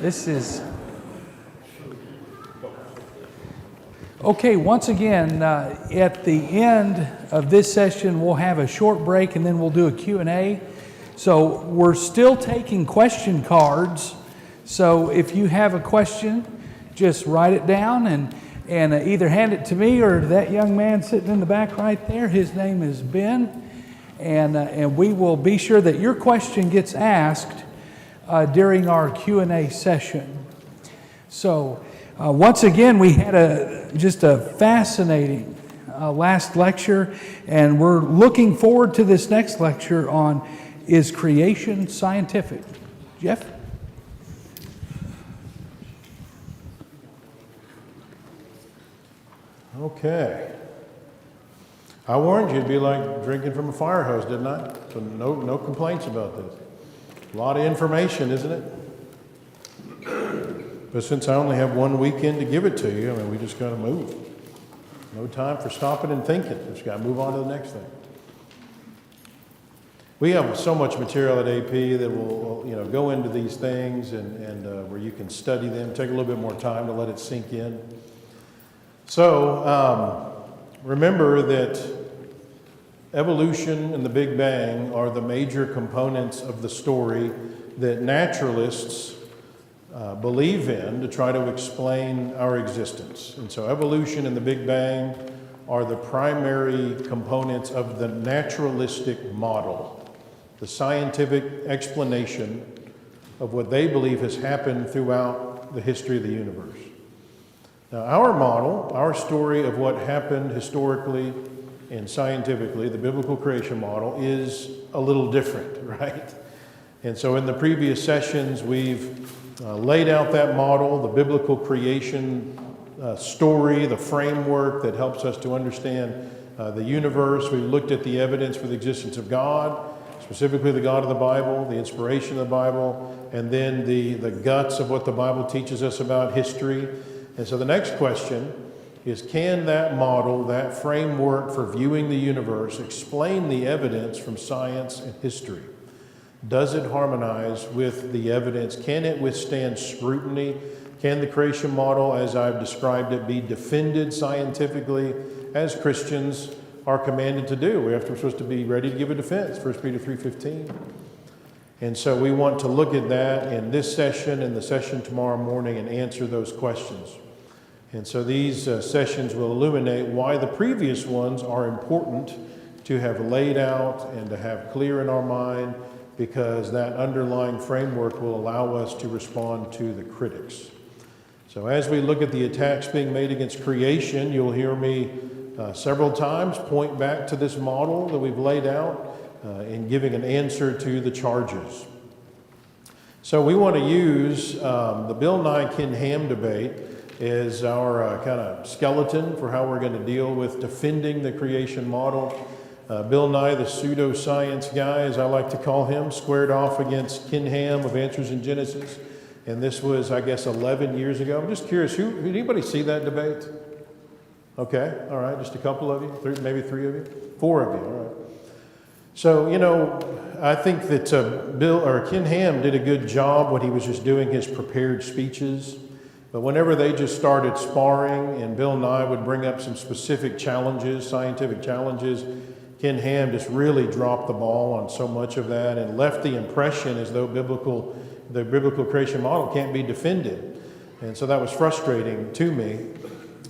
This is... Okay, once again, at the end of this session, we'll have a short break and then we'll do a Q&A. So we're still taking question cards. So if you have a question, just write it down and either hand it to me or to that young man sitting in the back right there. His name is Ben. And we will be sure that your question gets asked during our Q&A session. So once again, we had just a fascinating last lecture, and we're looking forward to this next lecture on Is Creation Scientific? Jeff? Okay. I warned you it'd be like drinking from a fire hose, didn't I? So no complaints about this. A lot of information, isn't it? But since I only have one weekend to give it to you, I mean, we just got to move. No time for stopping and thinking. Just got to move on to the next thing. We have so much material at AP that will, go into these things and where you can study them. Take a little bit more time to let it sink in. So remember that evolution and the Big Bang are the major components of the story that naturalists believe in to try to explain our existence. And so evolution and the Big Bang are the primary components of the naturalistic model, the scientific explanation of what they believe has happened throughout the history of the universe. Now, our model, our story of what happened historically and scientifically, the biblical creation model, is a little different, right? And so in the previous sessions, we've laid out that model, the biblical creation story, the framework that helps us to understand the universe. We looked at the evidence for the existence of God, specifically the God of the Bible, the inspiration of the Bible, and then the guts of what the Bible teaches us about history. And so the next question is, can that model, that framework for viewing the universe, explain the evidence from science and history? Does it harmonize with the evidence? Can it withstand scrutiny? Can the creation model, as I've described it, be defended scientifically, as Christians are commanded to do? We're supposed to be ready to give a defense, 1 Peter 3:15. And so we want to look at that in this session and the session tomorrow morning and answer those questions. And so these sessions will illuminate why the previous ones are important to have laid out and to have clear in our mind, because that underlying framework will allow us to respond to the critics. So as we look at the attacks being made against creation, you'll hear me several times point back to this model that we've laid out in giving an answer to the charges. So we want to use the Bill Nye-Ken Ham debate as our kind of skeleton for how we're going to deal with defending the creation model. Bill Nye, the pseudoscience guy, as I like to call him, squared off against Ken Ham of Answers in Genesis. And this was, I guess, 11 years ago. I'm just curious, did anybody see that debate? Okay, all right, just a couple of you, maybe three of you, four of you, all right. So, I think that Ken Ham did a good job when he was just doing his prepared speeches. But whenever they just started sparring and Bill Nye would bring up some specific challenges, scientific challenges, Ken Ham just really dropped the ball on so much of that and left the impression as though the biblical creation model can't be defended. And so that was frustrating to me.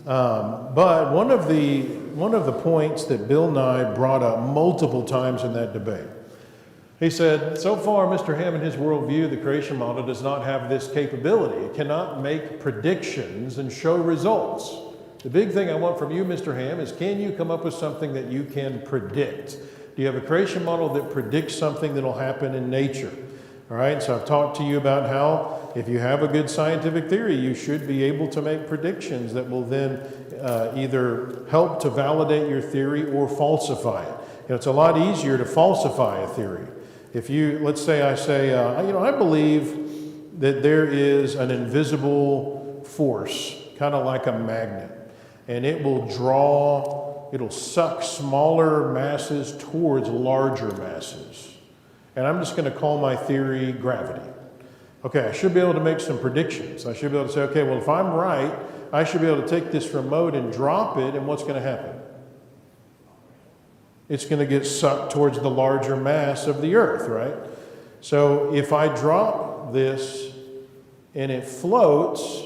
But one of the points that Bill Nye brought up multiple times in that debate, he said, so far, Mr. Ham and his worldview, the creation model, does not have this capability. It cannot make predictions and show results. The big thing I want from you, Mr. Ham, is can you come up with something that you can predict? Do you have a creation model that predicts something that will happen in nature? All right, so I've talked to you about how if you have a good scientific theory, you should be able to make predictions that will then either help to validate your theory or falsify it. It's a lot easier to falsify a theory. If you, let's say I say, I believe that there is an invisible force, kind of like a magnet, and it will draw it'll suck smaller masses towards larger masses. And I'm just going to call my theory gravity. Okay, I should be able to make some predictions. I should be able to say, okay, well, if I'm right, I should be able to take this remote and drop it, and what's going to happen? It's going to get sucked towards the larger mass of the earth, right? So if I drop this and it floats,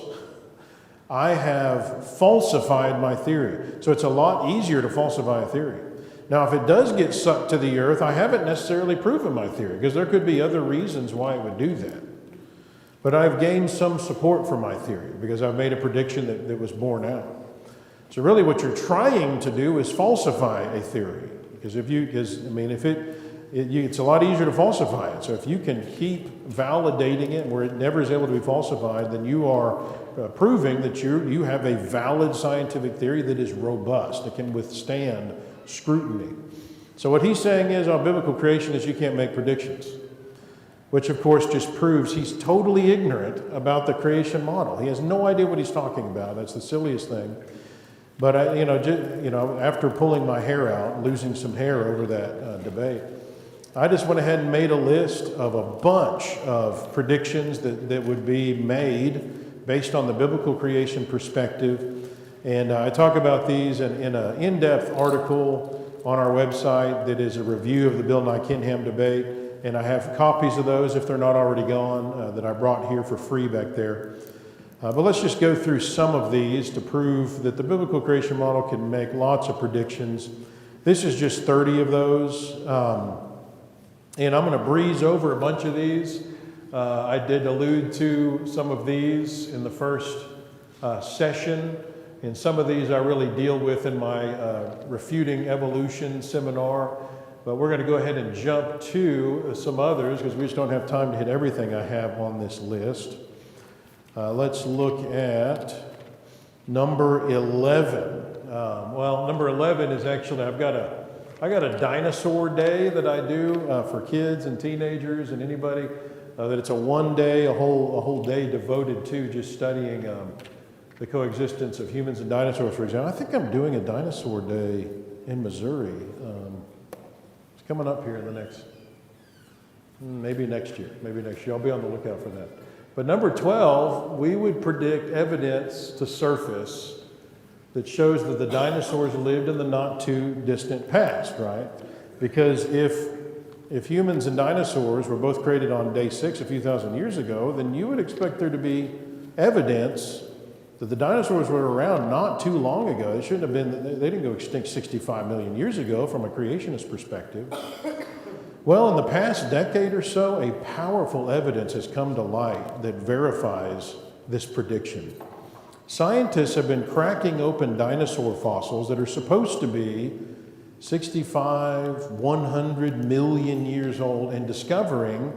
I have falsified my theory. So it's a lot easier to falsify a theory. Now, if it does get sucked to the earth, I haven't necessarily proven my theory, because there could be other reasons why it would do that. But I've gained some support for my theory, because I've made a prediction that was borne out. So really what you're trying to do is falsify a theory. Because it's a lot easier to falsify it. So if you can keep validating it where it never is able to be falsified, then you are proving that you have a valid scientific theory that is robust, that can withstand scrutiny. So what he's saying is on biblical creation is you can't make predictions, which of course just proves he's totally ignorant about the creation model. He has no idea what he's talking about. That's the silliest thing. But after pulling my hair out, losing some hair over that debate, I just went ahead and made a list of a bunch of predictions that would be made based on the biblical creation perspective. And I talk about these in an in-depth article on our website that is a review of the Bill Nye-Kinham debate. And I have copies of those, if they're not already gone, that I brought here for free back there. But let's just go through some of these to prove that the biblical creation model can make lots of predictions. This is just 30 of those. And I'm going to breeze over a bunch of these. I did allude to some of these in the first session. And some of these I really deal with in my Refuting Evolution seminar. But we're going to go ahead and jump to some others because we just don't have time to hit everything I have on this list. Let's look at number 11. Number 11 is actually, I got a dinosaur day that I do for kids and teenagers and anybody. That it's a whole day devoted to just studying the coexistence of humans and dinosaurs, for example. I think I'm doing a dinosaur day in Missouri. It's coming up here in the maybe next year. I'll be on the lookout for that. But number 12, we would predict evidence to surface that shows that the dinosaurs lived in the not too distant past, right? Because if humans and dinosaurs were both created on day 6 a few thousand years ago, then you would expect there to be evidence that the dinosaurs were around not too long ago. They shouldn't have been, they didn't go extinct 65 million years ago from a creationist perspective. Well, in the past decade or so, a powerful evidence has come to light that verifies this prediction. Scientists have been cracking open dinosaur fossils that are supposed to be 65, 100 million years old and discovering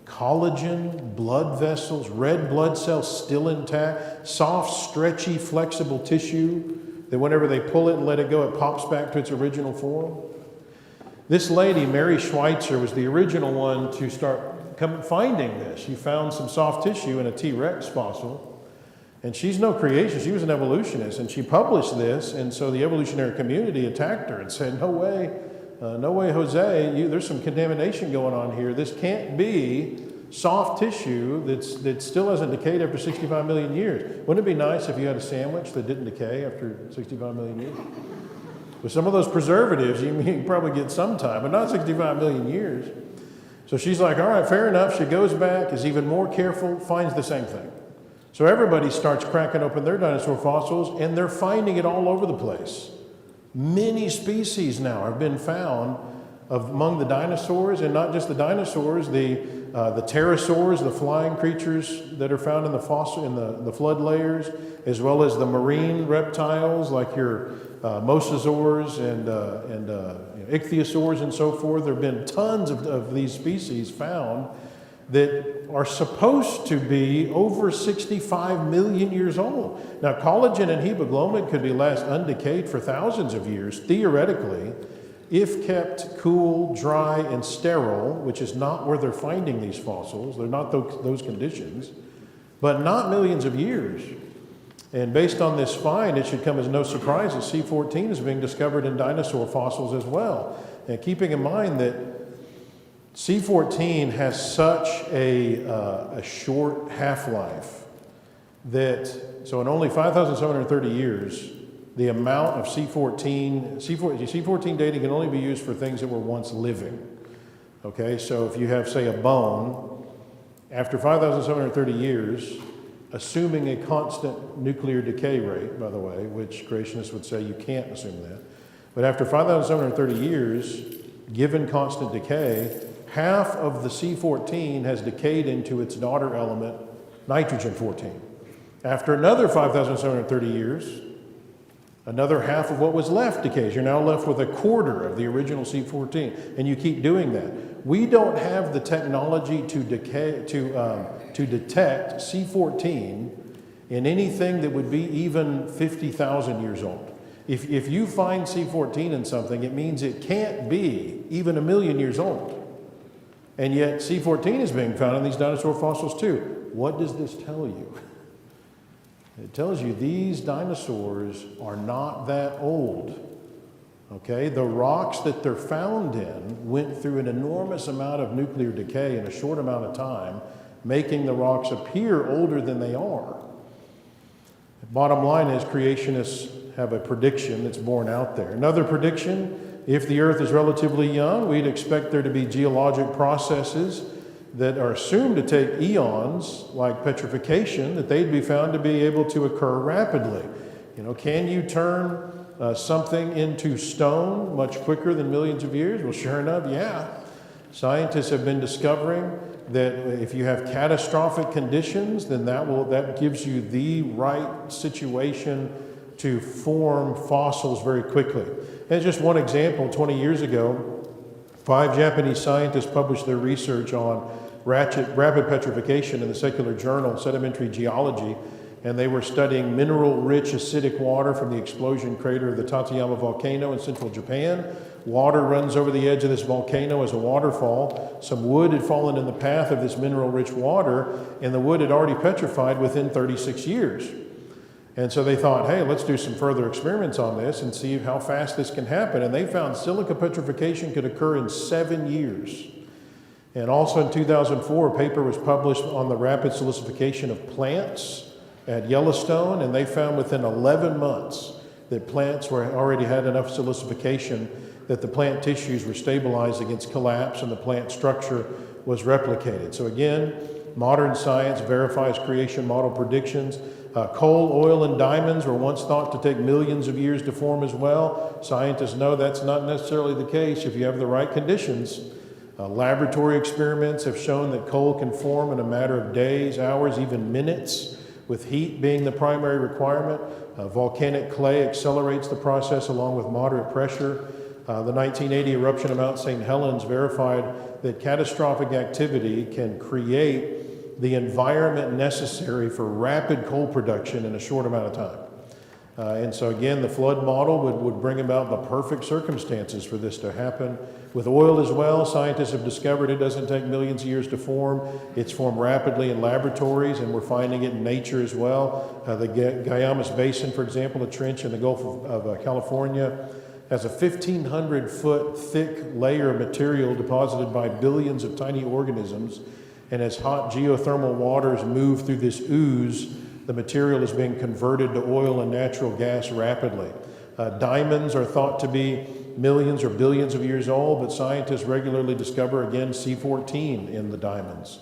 collagen, blood vessels, red blood cells still intact, soft, stretchy, flexible tissue that whenever they pull it and let it go, it pops back to its original form. This lady, Mary Schweitzer, was the original one to start finding this. She found some soft tissue in a T-Rex fossil. And she's no creation, she was an evolutionist, and she published this, and so the evolutionary community attacked her and said, no way, Jose, there's some contamination going on here. This can't be soft tissue that still hasn't decayed after 65 million years. Wouldn't it be nice if you had a sandwich that didn't decay after 65 million years? With some of those preservatives, you can probably get some time, but not 65 million years. So she's like, all right, fair enough. She goes back, is even more careful, finds the same thing. So everybody starts cracking open their dinosaur fossils, and they're finding it all over the place. Many species now have been found among the dinosaurs, and not just the dinosaurs, the pterosaurs, the flying creatures that are found in the fossil, in the flood layers, as well as the marine reptiles like your mosasaurs and ichthyosaurs and so forth. There have been tons of these species found that are supposed to be over 65 million years old. Now, collagen and hemoglobin could be last undecayed for thousands of years, theoretically, if kept cool, dry, and sterile, which is not where they're finding these fossils. They're not those conditions, but not millions of years. And based on this find, it should come as no surprise that C14 is being discovered in dinosaur fossils as well. And keeping in mind that C14 has such a short half-life that, so in only 5,730 years, the amount of C14 dating can only be used for things that were once living. Okay, so if you have, say, a bone, after 5,730 years, assuming a constant nuclear decay rate, by the way, which creationists would say you can't assume that, but after 5,730 years, given constant decay, half of the C14 has decayed into its daughter element, nitrogen 14. After another 5,730 years, another half of what was left decays. You're now left with a quarter of the original C14, and you keep doing that. We don't have the technology to detect C14 in anything that would be even 50,000 years old. If you find C14 in something, it means it can't be even 1,000,000 years old. And yet C14 is being found in these dinosaur fossils too. What does this tell you? It tells you these dinosaurs are not that old. Okay, the rocks that they're found in went through an enormous amount of nuclear decay in a short amount of time, making the rocks appear older than they are. The bottom line is creationists have a prediction that's borne out there. Another prediction, if the Earth is relatively young, we'd expect there to be geologic processes that are assumed to take eons, like petrification, that they'd be found to be able to occur rapidly. You know, can you turn something into stone much quicker than millions of years? Well, sure enough, yeah. Scientists have been discovering that if you have catastrophic conditions, then that gives you the right situation to form fossils very quickly. And just one example, 20 years ago, 5 Japanese scientists published their research on rapid petrification in the secular journal Sedimentary Geology, and they were studying mineral-rich acidic water from the explosion crater of the Tateyama volcano in central Japan. Water runs over the edge of this volcano as a waterfall. Some wood had fallen in the path of this mineral-rich water, and the wood had already petrified within 36 years. And so they thought, hey, let's do some further experiments on this and see how fast this can happen. And they found silica petrification could occur in 7 years. And also in 2004, a paper was published on the rapid silicification of plants at Yellowstone, and they found within 11 months that plants already had enough silicification that the plant tissues were stabilized against collapse and the plant structure was replicated. So again, modern science verifies creation model predictions. Coal, oil, and diamonds were once thought to take millions of years to form as well. Scientists know that's not necessarily the case if you have the right conditions. Laboratory experiments have shown that coal can form in a matter of days, hours, even minutes, with heat being the primary requirement. Volcanic clay accelerates the process along with moderate pressure. The 1980 eruption of Mount St. Helens verified that catastrophic activity can create the environment necessary for rapid coal production in a short amount of time. And so again, the flood model would bring about the perfect circumstances for this to happen. With oil as well, scientists have discovered it doesn't take millions of years to form. It's formed rapidly in laboratories, and we're finding it in nature as well. The Guaymas Basin, for example, a trench in the Gulf of California, has a 1,500-foot thick layer of material deposited by billions of tiny organisms. And as hot geothermal waters move through this ooze, the material is being converted to oil and natural gas rapidly. Diamonds are thought to be millions or billions of years old, but scientists regularly discover, again, C14 in the diamonds,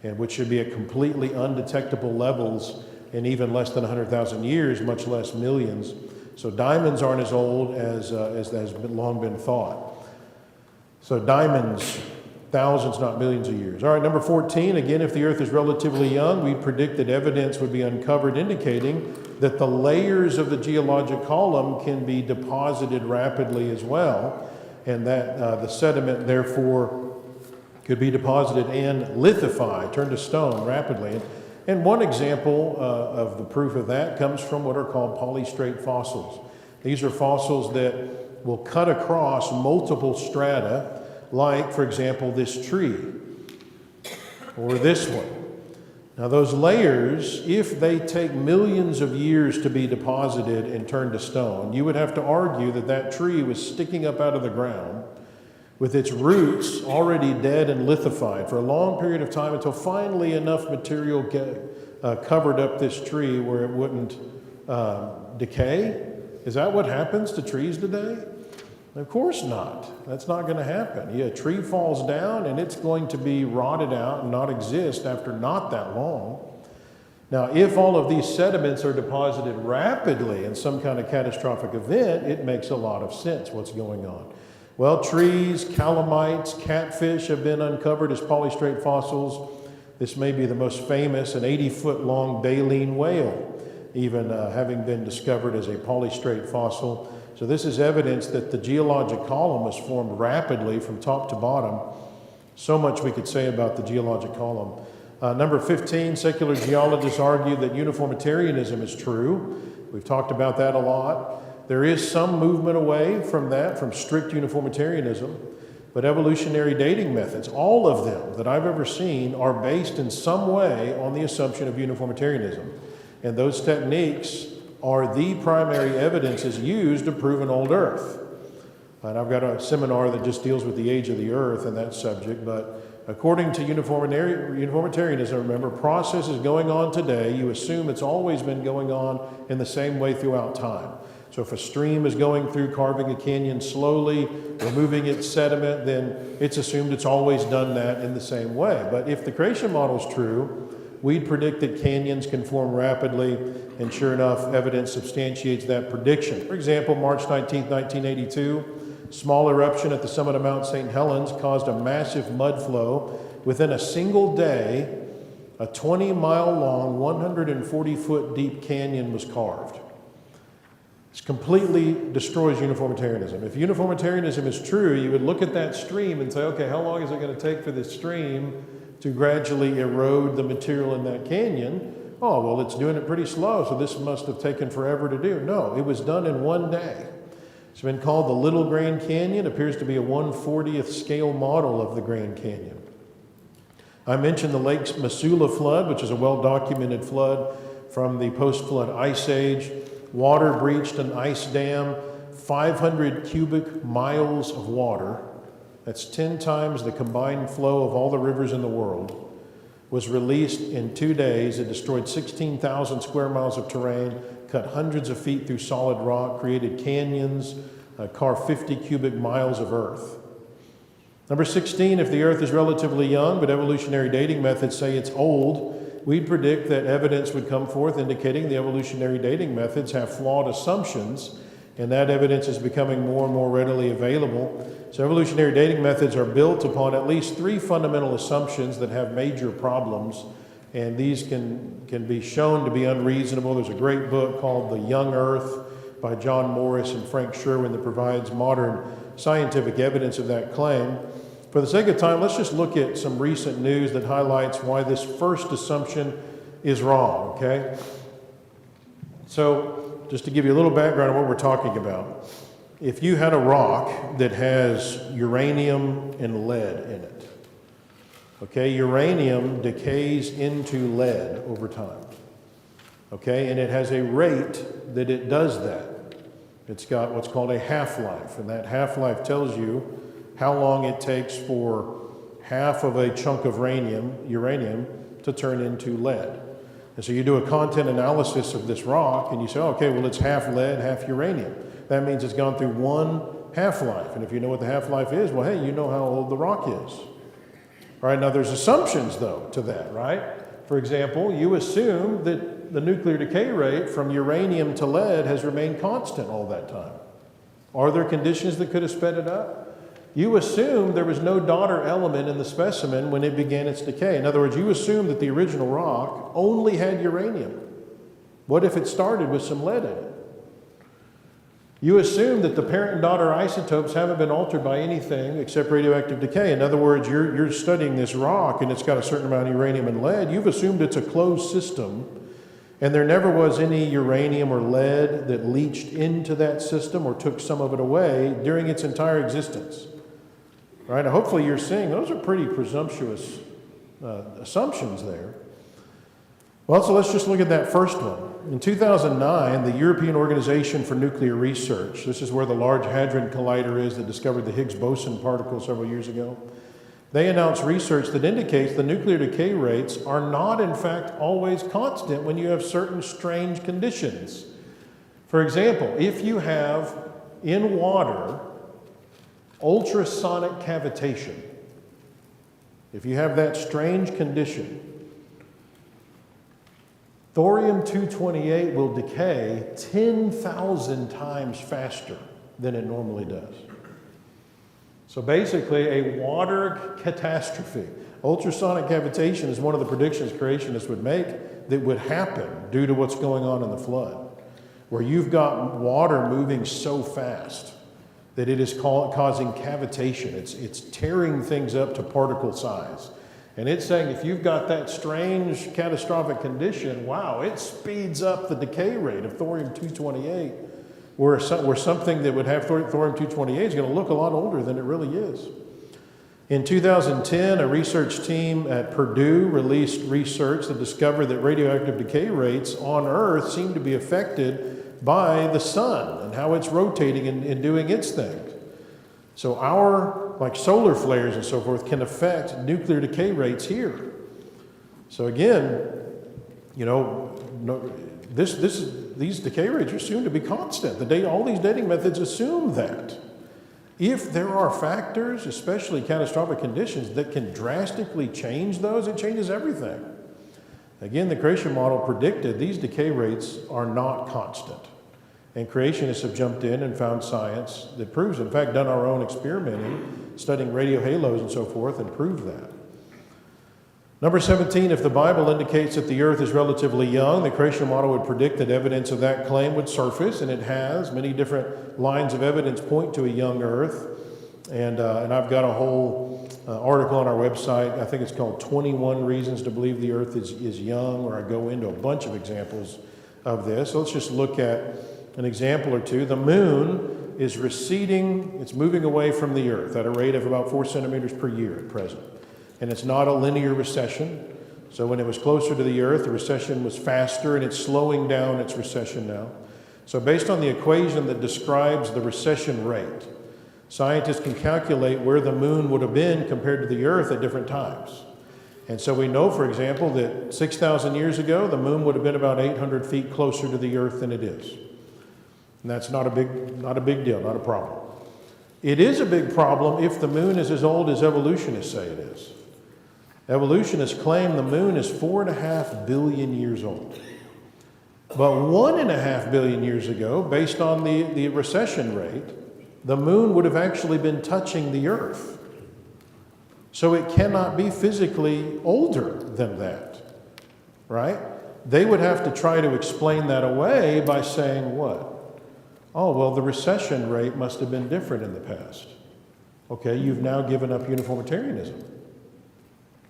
and which should be at completely undetectable levels in even less than 100,000 years, much less millions. So diamonds aren't as old as has long been thought. So diamonds, thousands, not millions of years. All right, number 14, again, if the Earth is relatively young, we predict that evidence would be uncovered indicating that the layers of the geologic column can be deposited rapidly as well, and that the sediment, therefore, could be deposited and lithified, turned to stone rapidly. And one example of the proof of that comes from what are called polystrate fossils. These are fossils that will cut across multiple strata, like, for example, this tree or this one. Now those layers, if they take millions of years to be deposited and turned to stone, you would have to argue that that tree was sticking up out of the ground with its roots already dead and lithified for a long period of time until finally enough material covered up this tree where it wouldn't decay. Is that what happens to trees today? Of course not. That's not going to happen. Yeah, a tree falls down and it's going to be rotted out and not exist after not that long. Now, if all of these sediments are deposited rapidly in some kind of catastrophic event, it makes a lot of sense what's going on. Well, trees, calamites, catfish have been uncovered as polystrate fossils. This may be the most famous, an 80-foot-long baleen whale, even having been discovered as a polystrate fossil. So this is evidence that the geologic column was formed rapidly from top to bottom. So much we could say about the geologic column. Number 15, secular geologists argue that uniformitarianism is true. We've talked about that a lot. There is some movement away from that, from strict uniformitarianism. But evolutionary dating methods, all of them that I've ever seen, are based in some way on the assumption of uniformitarianism. And those techniques are the primary evidences used to prove an old Earth. And I've got a seminar that just deals with the age of the Earth and that subject, but according to uniformitarianism, remember, processes going on today, you assume it's always been going on in the same way throughout time. So if a stream is going through, carving a canyon slowly, removing its sediment, then it's assumed it's always done that in the same way. But if the creation model is true, we'd predict that canyons can form rapidly, and sure enough, evidence substantiates that prediction. For example, March 19, 1982, small eruption at the summit of Mount St. Helens caused a massive mud flow. Within a single day, a 20-mile-long, 140-foot deep canyon was carved. This completely destroys uniformitarianism. If uniformitarianism is true, you would look at that stream and say, okay, how long is it going to take for this stream to gradually erode the material in that canyon? Oh, well, it's doing it pretty slow, so this must have taken forever to do. No, it was done in one day. It's been called the Little Grand Canyon. It appears to be a 1/40th scale model of the Grand Canyon. I mentioned the Lake Missoula flood, which is a well-documented flood from the post-flood ice age. Water breached an ice dam, 500 cubic miles of water. That's 10 times the combined flow of all the rivers in the world, was released in 2 days. It destroyed 16,000 square miles of terrain, cut hundreds of feet through solid rock, created canyons, carved 50 cubic miles of earth. Number 16, if the earth is relatively young, but evolutionary dating methods say it's old, we'd predict that evidence would come forth indicating the evolutionary dating methods have flawed assumptions, and that evidence is becoming more and more readily available. So evolutionary dating methods are built upon at least 3 fundamental assumptions that have major problems, and these can be shown to be unreasonable. There's a great book called The Young Earth by John Morris and Frank Sherwin that provides modern scientific evidence of that claim. For the sake of time, let's just look at some recent news that highlights why this first assumption is wrong, okay? So, just to give you a little background on what we're talking about. If you had a rock that has uranium and lead in it, okay, uranium decays into lead over time, okay, and it has a rate that it does that. It's got what's called a half-life, and that half-life tells you how long it takes for half of a chunk of uranium to turn into lead. And so you do a content analysis of this rock and you say, okay, well, it's half lead, half uranium. That means it's gone through one half-life. And if you know what the half-life is, well, hey, you know how old the rock is. All right, now there's assumptions, though, to that, right? For example, you assume that the nuclear decay rate from uranium to lead has remained constant all that time. Are there conditions that could have sped it up? You assume there was no daughter element in the specimen when it began its decay. In other words, you assume that the original rock only had uranium. What if it started with some lead in it? You assume that the parent and daughter isotopes haven't been altered by anything except radioactive decay. In other words, you're studying this rock and it's got a certain amount of uranium and lead. You've assumed it's a closed system, and there never was any uranium or lead that leached into that system or took some of it away during its entire existence. Right? Now, hopefully you're seeing those are pretty presumptuous assumptions there. Well, so let's just look at that first one. In 2009, the European Organization for Nuclear Research, this is where the Large Hadron Collider is that discovered the Higgs boson particle several years ago, they announced research that indicates the nuclear decay rates are not, in fact, always constant when you have certain strange conditions. For example, if you have in water ultrasonic cavitation, if you have that strange condition, thorium-228 will decay 10,000 times faster than it normally does. So basically, a water catastrophe. Ultrasonic cavitation is one of the predictions creationists would make that would happen due to what's going on in the flood, where you've got water moving so fast that it is causing cavitation. It's tearing things up to particle size. And it's saying if you've got that strange catastrophic condition, wow, it speeds up the decay rate of thorium-228, where something that would have thorium-228 is going to look a lot older than it really is. In 2010, a research team at Purdue released research that discovered that radioactive decay rates on Earth seem to be affected by the sun and how it's rotating and doing its thing. So like solar flares and so forth, can affect nuclear decay rates here. So again, these decay rates are assumed to be constant. All these dating methods assume that. If there are factors, especially catastrophic conditions, that can drastically change those, it changes everything. Again, the creation model predicted these decay rates are not constant. And creationists have jumped in and found science that proves, in fact, done our own experimenting, studying radio halos and so forth, and proved that. Number 17, if the Bible indicates that the earth is relatively young, the creation model would predict that evidence of that claim would surface, and it has. Many different lines of evidence point to a young earth. And I've got a whole article on our website. I think it's called 21 Reasons to Believe the Earth is Young, where I go into a bunch of examples of this. So let's just look at an example or two. The moon is receding, it's moving away from the earth at a rate of about 4 centimeters per year at present. And it's not a linear recession. So when it was closer to the earth, the recession was faster, and it's slowing down its recession now. So based on the equation that describes the recession rate, scientists can calculate where the moon would have been compared to the earth at different times. And so we know, for example, that 6,000 years ago, the moon would have been about 800 feet closer to the earth than it is. And that's not a big deal, not a problem. It is a big problem if the moon is as old as evolutionists say it is. Evolutionists claim the moon is 4.5 billion years old. But 1.5 billion years ago, based on the recession rate, the moon would have actually been touching the earth. So it cannot be physically older than that, right? They would have to try to explain that away by saying what? Oh, well, the recession rate must have been different in the past. Okay, you've now given up uniformitarianism.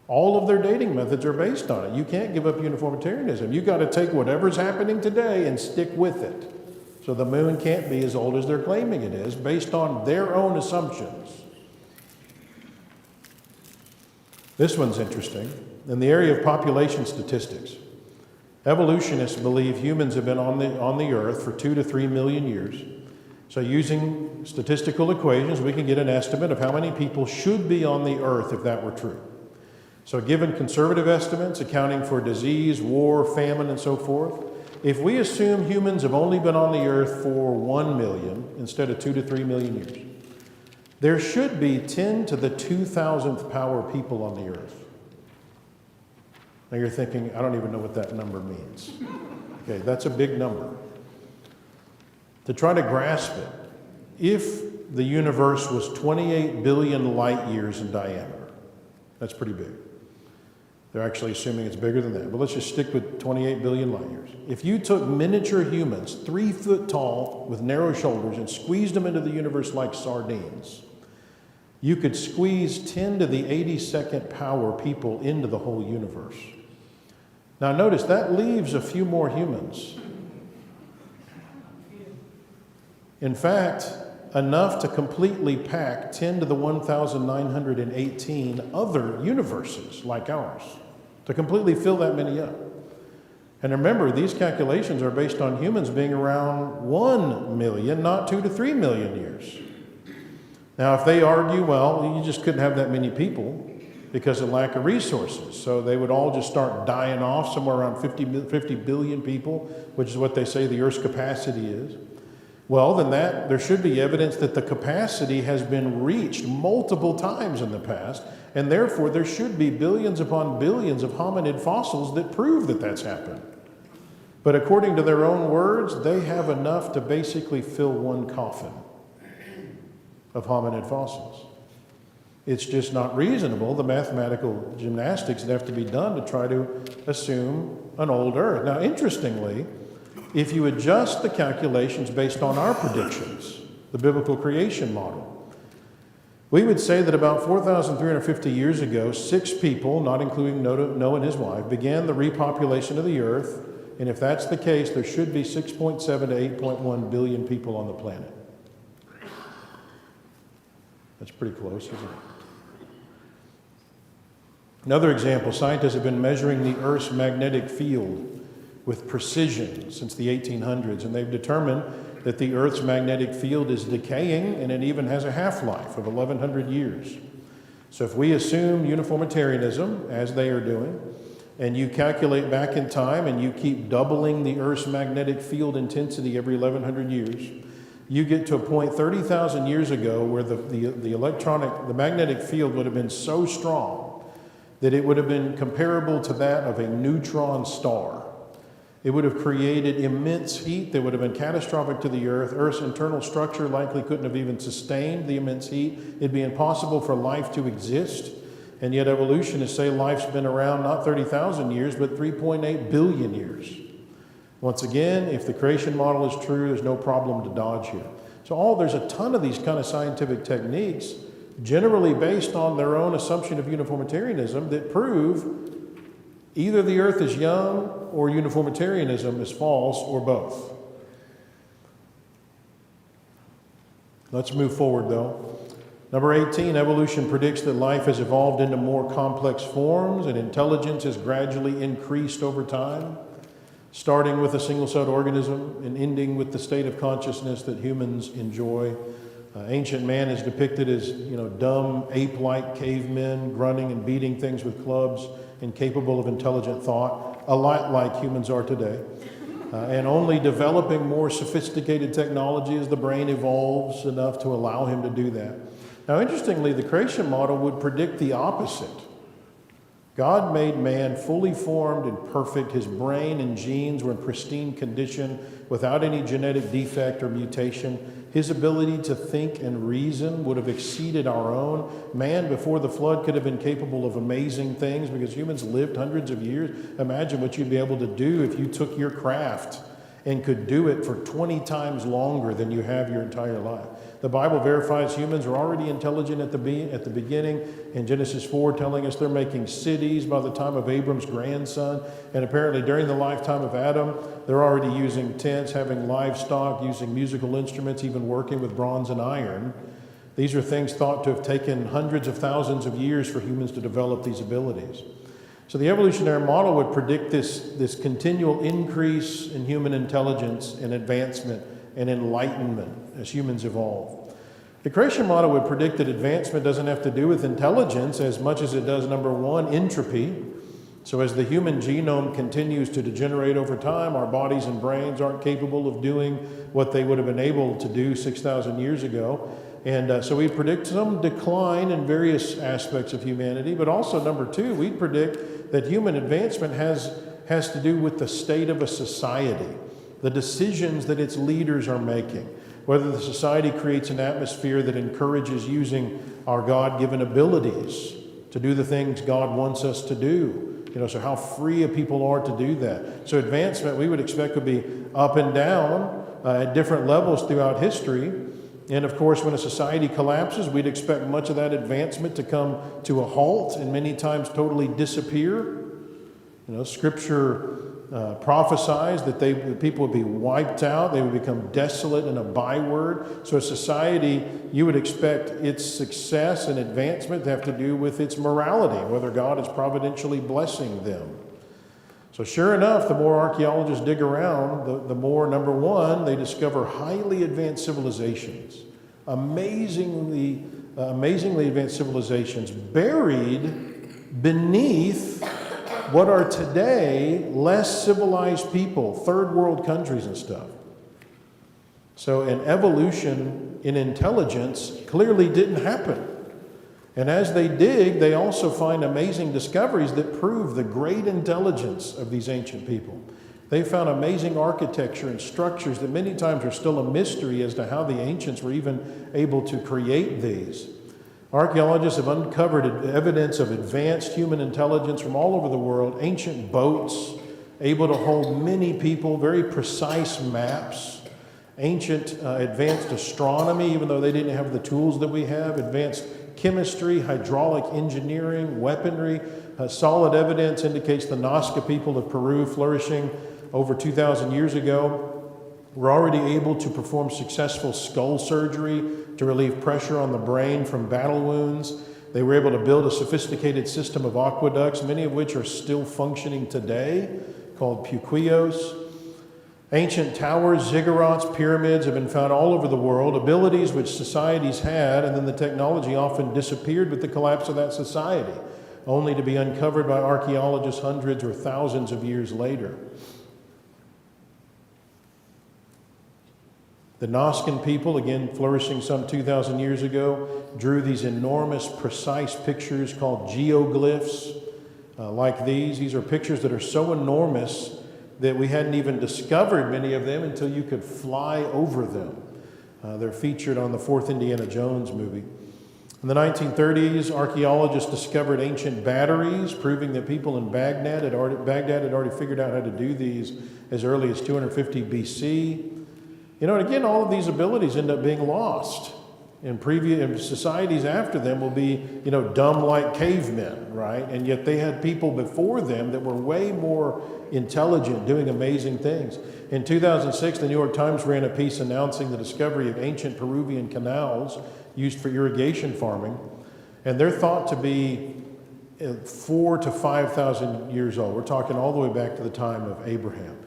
All of their dating methods are based on it. You can't give up uniformitarianism. You've got to take whatever's happening today and stick with it. So the moon can't be as old as they're claiming it is, based on their own assumptions. This one's interesting. In the area of population statistics, evolutionists believe humans have been on the earth for 2 to 3 million years. So using statistical equations, we can get an estimate of how many people should be on the earth if that were true. So given conservative estimates accounting for disease, war, famine, and so forth, if we assume humans have only been on the earth for 1 million instead of 2 to 3 million years, there should be 10 to the 2,000th power people on the earth. Now you're thinking, I don't even know what that number means. Okay, that's a big number. To try to grasp it, if the universe was 28 billion light years in diameter, that's pretty big. They're actually assuming it's bigger than that, but let's just stick with 28 billion light years. If you took miniature humans, 3 foot tall with narrow shoulders, and squeezed them into the universe like sardines, you could squeeze 10 to the 82nd power people into the whole universe. Now notice, that leaves a few more humans. In fact, enough to completely pack 10 to the 1,918 other universes like ours, to completely fill that many up. And remember, these calculations are based on humans being around 1 million, not 2 to 3 million years. Now, if they argue, well, you just couldn't have that many people because of lack of resources, so they would all just start dying off somewhere around 50 billion people, which is what they say the Earth's capacity is. Well, then there should be evidence that the capacity has been reached multiple times in the past, and therefore there should be billions upon billions of hominid fossils that prove that that's happened. But according to their own words, they have enough to basically fill one coffin of hominid fossils. It's just not reasonable, the mathematical gymnastics that have to be done to try to assume an old Earth. Now, interestingly, if you adjust the calculations based on our predictions, the biblical creation model, we would say that about 4,350 years ago, 6 people, not including Noah and his wife, began the repopulation of the earth. And if that's the case, there should be 6.7 to 8.1 billion people on the planet. That's pretty close, isn't it? Another example, scientists have been measuring the Earth's magnetic field with precision since the 1800s, and they've determined that the Earth's magnetic field is decaying, and it even has a half-life of 1,100 years. So if we assume uniformitarianism, as they are doing, and you calculate back in time and you keep doubling the Earth's magnetic field intensity every 1,100 years, you get to a point 30,000 years ago where the magnetic field would have been so strong that it would have been comparable to that of a neutron star. It would have created immense heat that would have been catastrophic to the Earth. Earth's internal structure likely couldn't have even sustained the immense heat. It'd be impossible for life to exist. And yet evolutionists say life's been around not 30,000 years, but 3.8 billion years. Once again, if the creation model is true, there's no problem to dodge here. So there's a ton of these kind of scientific techniques, generally based on their own assumption of uniformitarianism, that prove either the Earth is young or uniformitarianism is false, or both. Let's move forward, though. Number 18, evolution predicts that life has evolved into more complex forms and intelligence has gradually increased over time, starting with a single-celled organism and ending with the state of consciousness that humans enjoy. Ancient man is depicted as, dumb, ape-like cavemen, grunting and beating things with clubs, incapable of intelligent thought, a lot like humans are today, and only developing more sophisticated technology as the brain evolves enough to allow him to do that. Now, interestingly, the creation model would predict the opposite. God made man fully formed and perfect. His brain and genes were in pristine condition without any genetic defect or mutation. His ability to think and reason would have exceeded our own. Man, before the flood, could have been capable of amazing things because humans lived hundreds of years. Imagine what you'd be able to do if you took your craft and could do it for 20 times longer than you have your entire life. The Bible verifies humans are already intelligent at the beginning in Genesis 4, telling us they're making cities by the time of Abram's grandson. And apparently during the lifetime of Adam, they're already using tents, having livestock, using musical instruments, even working with bronze and iron. These are things thought to have taken hundreds of thousands of years for humans to develop these abilities. So the evolutionary model would predict this continual increase in human intelligence and advancement and enlightenment as humans evolve. The creation model would predict that advancement doesn't have to do with intelligence as much as it does, number one, entropy. So as the human genome continues to degenerate over time, our bodies and brains aren't capable of doing what they would have been able to do 6,000 years ago. And so we predict some decline in various aspects of humanity, but also, number two, we predict that human advancement has to do with the state of a society, the decisions that its leaders are making, whether the society creates an atmosphere that encourages using our God-given abilities to do the things God wants us to do. So how free people are to do that. So advancement, we would expect, would be up and down at different levels throughout history. And of course, when a society collapses, we'd expect much of that advancement to come to a halt and many times totally disappear. Scripture prophesies that people would be wiped out, they would become desolate and a byword. So a society, you would expect its success and advancement to have to do with its morality, whether God is providentially blessing them. So sure enough, the more archaeologists dig around, the more, number one, they discover highly advanced civilizations, amazingly advanced civilizations buried beneath what are today less civilized people, third world countries and stuff. So an evolution in intelligence clearly didn't happen. And as they dig, they also find amazing discoveries that prove the great intelligence of these ancient people. They found amazing architecture and structures that many times are still a mystery as to how the ancients were even able to create these. Archaeologists have uncovered evidence of advanced human intelligence from all over the world, ancient boats able to hold many people, very precise maps, ancient advanced astronomy, even though they didn't have the tools that we have, advanced chemistry, hydraulic engineering, weaponry. Solid evidence indicates the Nazca people of Peru, flourishing over 2,000 years ago, were already able to perform successful skull surgery to relieve pressure on the brain from battle wounds. They were able to build a sophisticated system of aqueducts, many of which are still functioning today, called puquillos. Ancient towers, ziggurats, pyramids have been found all over the world, abilities which societies had, and then the technology often disappeared with the collapse of that society, only to be uncovered by archaeologists hundreds or thousands of years later. The Nazcan people, again flourishing some 2,000 years ago, drew these enormous, precise pictures called geoglyphs, like these. These are pictures that are so enormous that we hadn't even discovered many of them until you could fly over them. They're featured on the fourth Indiana Jones movie. In the 1930s, archaeologists discovered ancient batteries, proving that people in Baghdad had already figured out how to do these as early as 250 BC. You know, and again, all of these abilities end up being lost. And previous societies after them will be, you know, dumb like cavemen, right? And yet they had people before them that were way more intelligent, doing amazing things. In 2006, the New York Times ran a piece announcing the discovery of ancient Peruvian canals used for irrigation farming. And they're thought to be 4,000 to 5,000 years old. We're talking all the way back to the time of Abraham.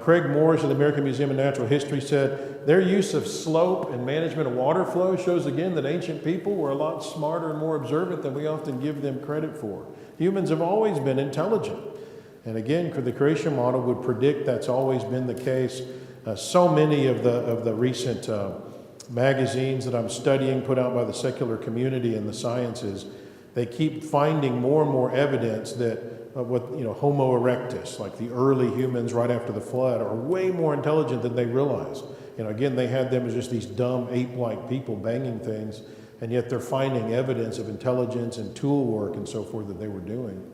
Craig Morris of the American Museum of Natural History said, their use of slope and management of water flow shows again that ancient people were a lot smarter and more observant than we often give them credit for. Humans have always been intelligent. And again, the creation model would predict that's always been the case. So many of the recent magazines that I'm studying, put out by the secular community and the sciences, they keep finding more and more evidence that Homo erectus, like the early humans right after the flood, are way more intelligent than they realize. Again, they had them as just these dumb ape-like people banging things, and yet they're finding evidence of intelligence and tool work and so forth that they were doing.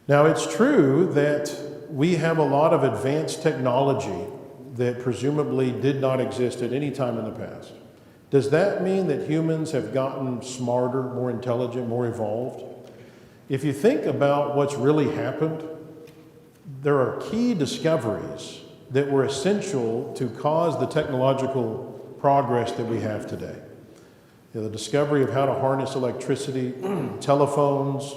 Now, it's true that we have a lot of advanced technology that presumably did not exist at any time in the past. Does that mean that humans have gotten smarter, more intelligent, more evolved? If you think about what's really happened, there are key discoveries that were essential to cause the technological progress that we have today. The discovery of how to harness electricity, telephones,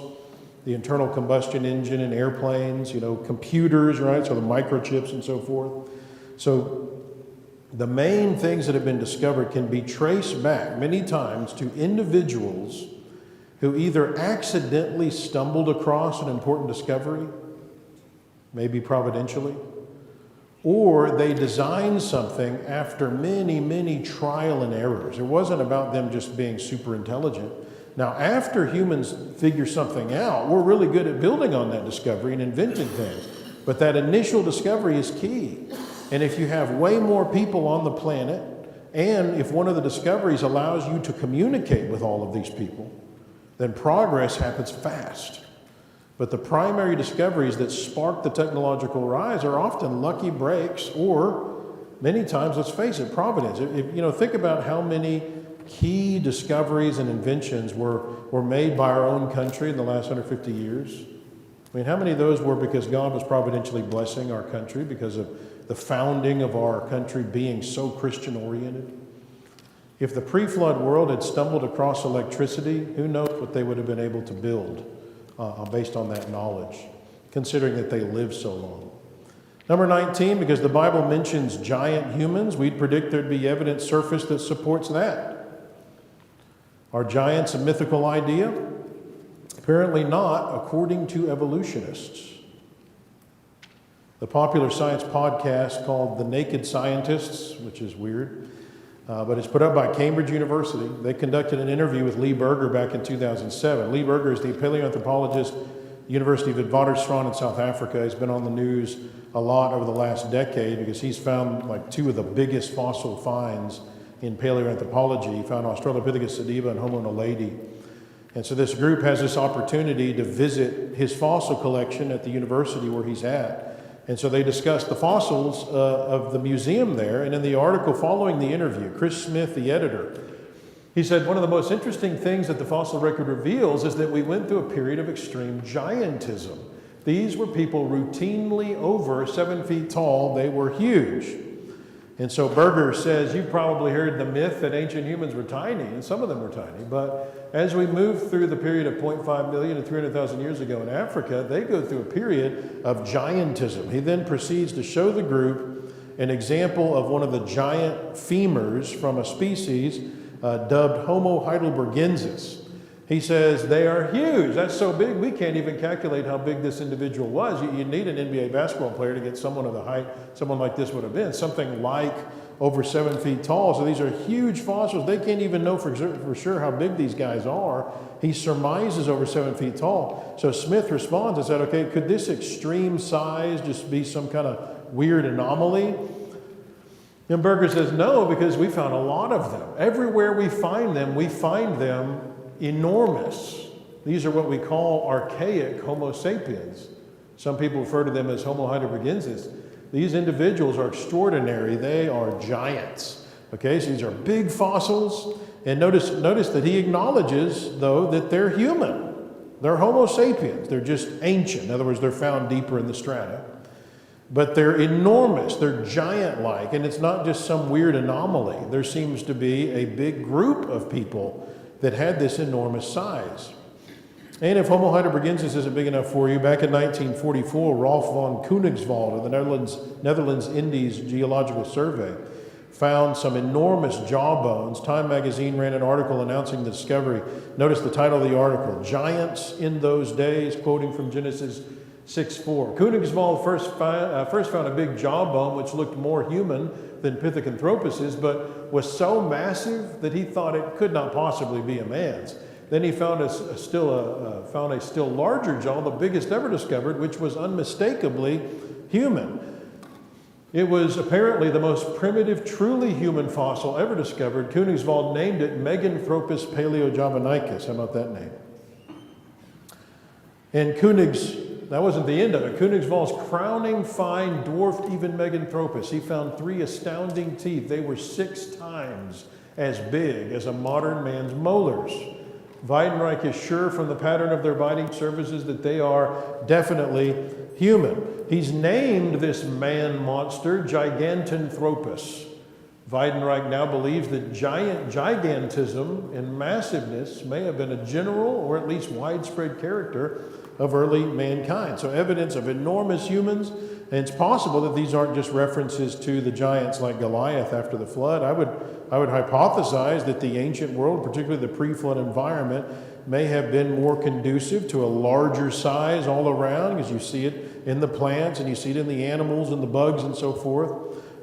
the internal combustion engine in airplanes, computers, right? So the microchips and so forth. So the main things that have been discovered can be traced back many times to individuals who either accidentally stumbled across an important discovery, maybe providentially, or they designed something after many, many trial and errors. It wasn't about them just being super intelligent. Now, after humans figure something out, we're really good at building on that discovery and inventing things. But that initial discovery is key. And if you have way more people on the planet, and if one of the discoveries allows you to communicate with all of these people, then progress happens fast. But the primary discoveries that spark the technological rise are often lucky breaks, or many times, let's face it, providence. Think about how many key discoveries and inventions were made by our own country in the last 150 years. I mean, how many of those were because God was providentially blessing our country because of the founding of our country being so Christian-oriented? If the pre-flood world had stumbled across electricity, who knows what they would have been able to build based on that knowledge. considering that they live so long. Number 19, because the Bible mentions giant humans, we'd predict there'd be evidence surfaced that supports that. Are giants a mythical idea? Apparently not, according to evolutionists. The popular science podcast called The Naked Scientists, which is weird, but it's put up by Cambridge University. They conducted an interview with Lee Berger back in 2007. Lee Berger is the paleoanthropologist, University of Witwatersrand in South Africa. He's been on the news a lot over the last decade because he's found like two of the biggest fossil finds in paleoanthropology. He found Australopithecus sediba and Homo naledi. And so this group has this opportunity to visit his fossil collection at the university where he's at. And so they discussed the fossils of the museum there. And in the article following the interview, Chris Smith, the editor, he said, one of the most interesting things that the fossil record reveals is that we went through a period of extreme giantism. These were people routinely over 7 feet tall. They were huge. And so Berger says, you've probably heard the myth that ancient humans were tiny, and some of them were tiny. But as we move through the period of 0.5 million to 300,000 years ago in Africa, they go through a period of giantism. He then proceeds to show the group an example of one of the giant femurs from a species dubbed Homo heidelbergensis. He says they are huge. That's so big, we can't even calculate how big this individual was. You need an NBA basketball player to get someone of the height someone like this would have been, something like over 7 feet tall. So these are huge fossils. They can't even know for sure how big these guys are. He surmises over 7 feet tall. So Smith responds and said, okay, could this extreme size just be some kind of weird anomaly? And Berger says, no, because we found a lot of them. Everywhere we find them enormous. These are what we call archaic Homo sapiens. Some people refer to them as Homo heidelbergensis. These individuals are extraordinary. They are giants. Okay, so these are big fossils. And notice that he acknowledges, though, that they're human. They're Homo sapiens. They're just ancient. In other words, they're found deeper in the strata. But they're enormous. They're giant-like. And it's not just some weird anomaly. There seems to be a big group of people that had this enormous size. And if Homo heidelbergensis isn't big enough for you, back in 1944, Rolf von Koenigswald of the Netherlands Indies Geological Survey found some enormous jawbones. Time magazine ran an article announcing the discovery. Notice the title of the article, Giants in Those Days, quoting from Genesis 6:4. Koenigswald first found a big jawbone which looked more human than Pithecanthropus's, but was so massive that he thought it could not possibly be a man's. Then he found a still larger jaw, the biggest ever discovered, which was unmistakably human. It was apparently the most primitive, truly human fossil ever discovered. Koenigswald named it Meganthropus paleojavanicus. How about that name? And that wasn't the end of it. Koenigswald's crowning find dwarfed even Meganthropus. He found 3 astounding teeth. They were 6 times as big as a modern man's molars. Weidenreich is sure from the pattern of their biting surfaces that they are definitely human. He's named this man monster Gigantanthropus. Weidenreich now believes that gigantism and massiveness may have been a general or at least widespread character of early mankind. So evidence of enormous humans, and it's possible that these aren't just references to the giants like Goliath after the flood. I would hypothesize that the ancient world, particularly the pre-flood environment, may have been more conducive to a larger size all around, because you see it in the plants and you see it in the animals and the bugs and so forth,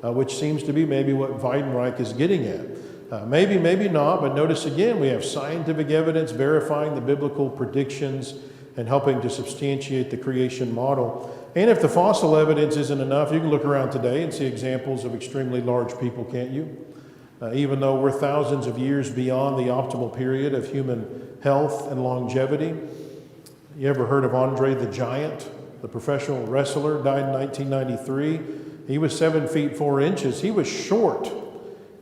which seems to be maybe what Weidenreich is getting at. Maybe, maybe not, but notice again, we have scientific evidence verifying the biblical predictions and helping to substantiate the creation model. And if the fossil evidence isn't enough, you can look around today and see examples of extremely large people, can't you? Even though we're thousands of years beyond the optimal period of human health and longevity. You ever heard of Andre the Giant, the professional wrestler, died in 1993? He was 7 feet 4 inches. He was short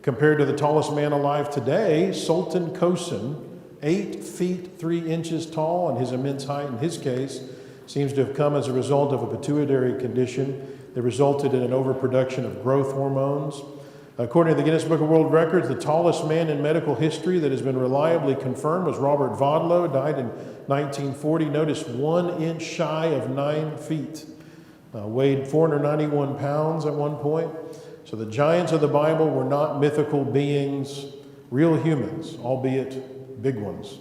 compared to the tallest man alive today, Sultan Kosin, 8 feet 3 inches tall, and his immense height in his case seems to have come as a result of a pituitary condition that resulted in an overproduction of growth hormones. According to the Guinness Book of World Records, the tallest man in medical history that has been reliably confirmed was Robert Vodlow, died in 1940. Notice 1 inch shy of 9 feet. Weighed 491 pounds at one point. So the giants of the Bible were not mythical beings, real humans, albeit big ones.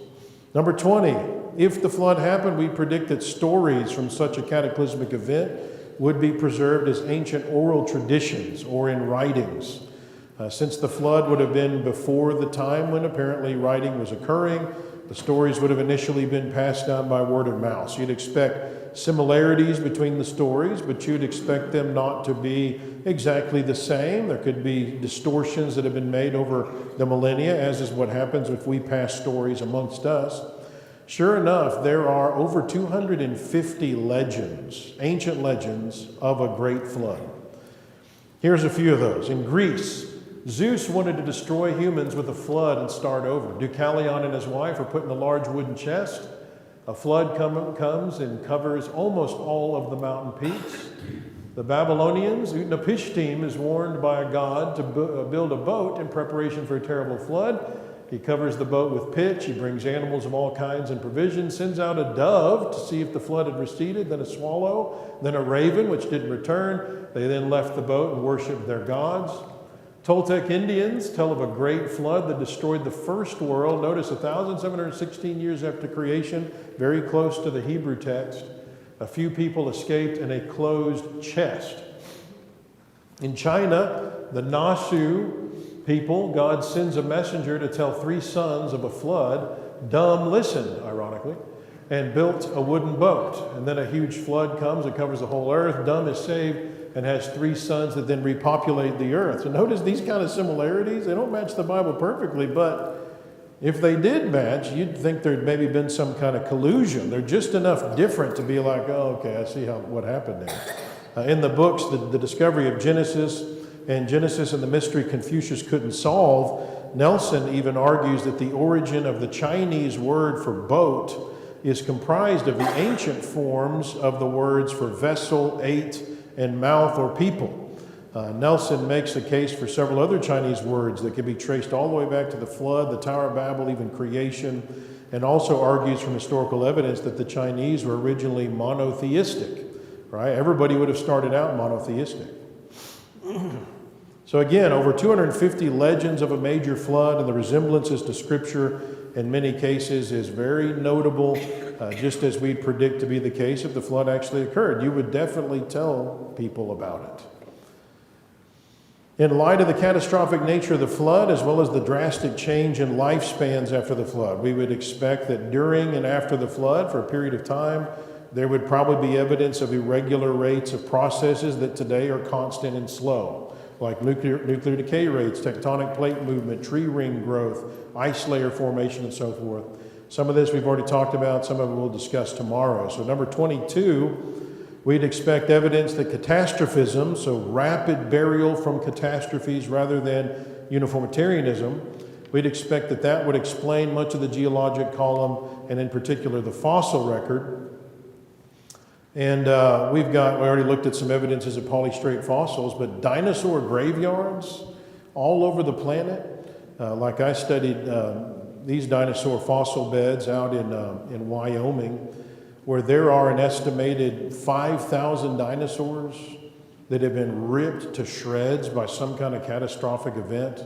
Number 20, if the flood happened, we predict that stories from such a cataclysmic event would be preserved as ancient oral traditions or in writings. Since the flood would have been before the time when apparently writing was occurring, the stories would have initially been passed down by word of mouth. So you'd expect similarities between the stories, but you'd expect them not to be exactly the same. There could be distortions that have been made over the millennia, as is what happens if we pass stories amongst us. Sure enough, there are over 250 legends, ancient legends of a great flood. Here's a few of those. In Greece, Zeus wanted to destroy humans with a flood and start over. Deucalion and his wife are put in a large wooden chest. A flood comes and covers almost all of the mountain peaks. The Babylonians, Utnapishtim is warned by a god to build a boat in preparation for a terrible flood. He covers the boat with pitch. He brings animals of all kinds and provisions, sends out a dove to see if the flood had receded, then a swallow, then a raven, which didn't return. They then left the boat and worshiped their gods. Toltec Indians tell of a great flood that destroyed the first world. Notice 1,716 years after creation, very close to the Hebrew text. A few people escaped in a closed chest. In China, the Nasu people, God sends a messenger to tell 3 sons of a flood. Dumb listened, ironically, and built a wooden boat. And then a huge flood comes and covers the whole earth. Dumb is saved and has 3 sons that then repopulate the earth. So notice these kind of similarities. They don't match the Bible perfectly, but if they did match, you'd think there'd maybe been some kind of collusion. They're just enough different to be like, oh, okay, I see what happened there. In the books, the discovery of Genesis and the mystery Confucius couldn't solve, Nelson even argues that the origin of the Chinese word for boat is comprised of the ancient forms of the words for vessel, ate, and mouth or people. Nelson makes a case for several other Chinese words that can be traced all the way back to the flood, the Tower of Babel, even creation, and also argues from historical evidence that the Chinese were originally monotheistic, right? Everybody would have started out monotheistic. So again, over 250 legends of a major flood, and the resemblances to Scripture in many cases is very notable, just as we'd predict to be the case if the flood actually occurred. You would definitely tell people about it. In light of the catastrophic nature of the flood, as well as the drastic change in lifespans after the flood, we would expect that during and after the flood, for a period of time, there would probably be evidence of irregular rates of processes that today are constant and slow, like nuclear decay rates, tectonic plate movement, tree ring growth, ice layer formation, and so forth. Some of this we've already talked about, some of it we'll discuss tomorrow. So number 22, we'd expect evidence that catastrophism, so rapid burial from catastrophes rather than uniformitarianism, we'd expect that would explain much of the geologic column, and in particular the fossil record. And we already looked at some evidences of polystrate fossils, but dinosaur graveyards all over the planet. Like I studied these dinosaur fossil beds out in Wyoming, where there are an estimated 5,000 dinosaurs that have been ripped to shreds by some kind of catastrophic event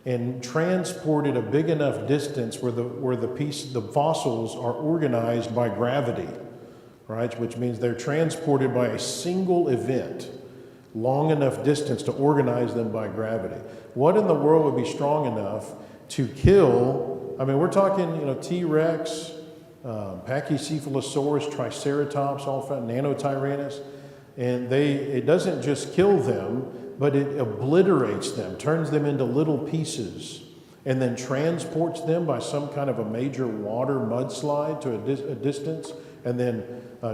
and transported a big enough distance where the fossils are organized by gravity. Right, which means they're transported by a single event, long enough distance to organize them by gravity. What in the world would be strong enough to kill? I mean, we're talking, T-Rex, Pachycephalosaurus, Triceratops, all found, Nanotyrannus, and it doesn't just kill them, but it obliterates them, turns them into little pieces, and then transports them by some kind of a major water mudslide to a distance, and then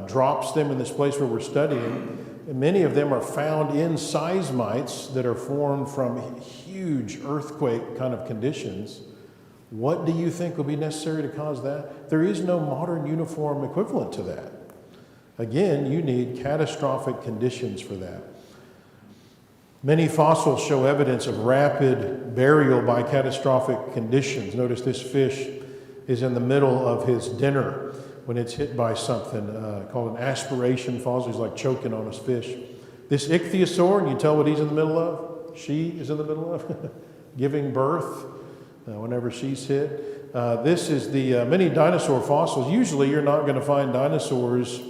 drops them in this place where we're studying. And many of them are found in seismites that are formed from huge earthquake kind of conditions. What do you think will be necessary to cause that? There is no modern uniform equivalent to that. Again, you need catastrophic conditions for that. Many fossils show evidence of rapid burial by catastrophic conditions. Notice this fish is in the middle of his dinner when it's hit by something called an aspiration fossil. He's like choking on his fish. This ichthyosaur, and you tell what he's in the middle of? She is in the middle of giving birth whenever she's hit. This is the many dinosaur fossils. Usually you're not going to find dinosaurs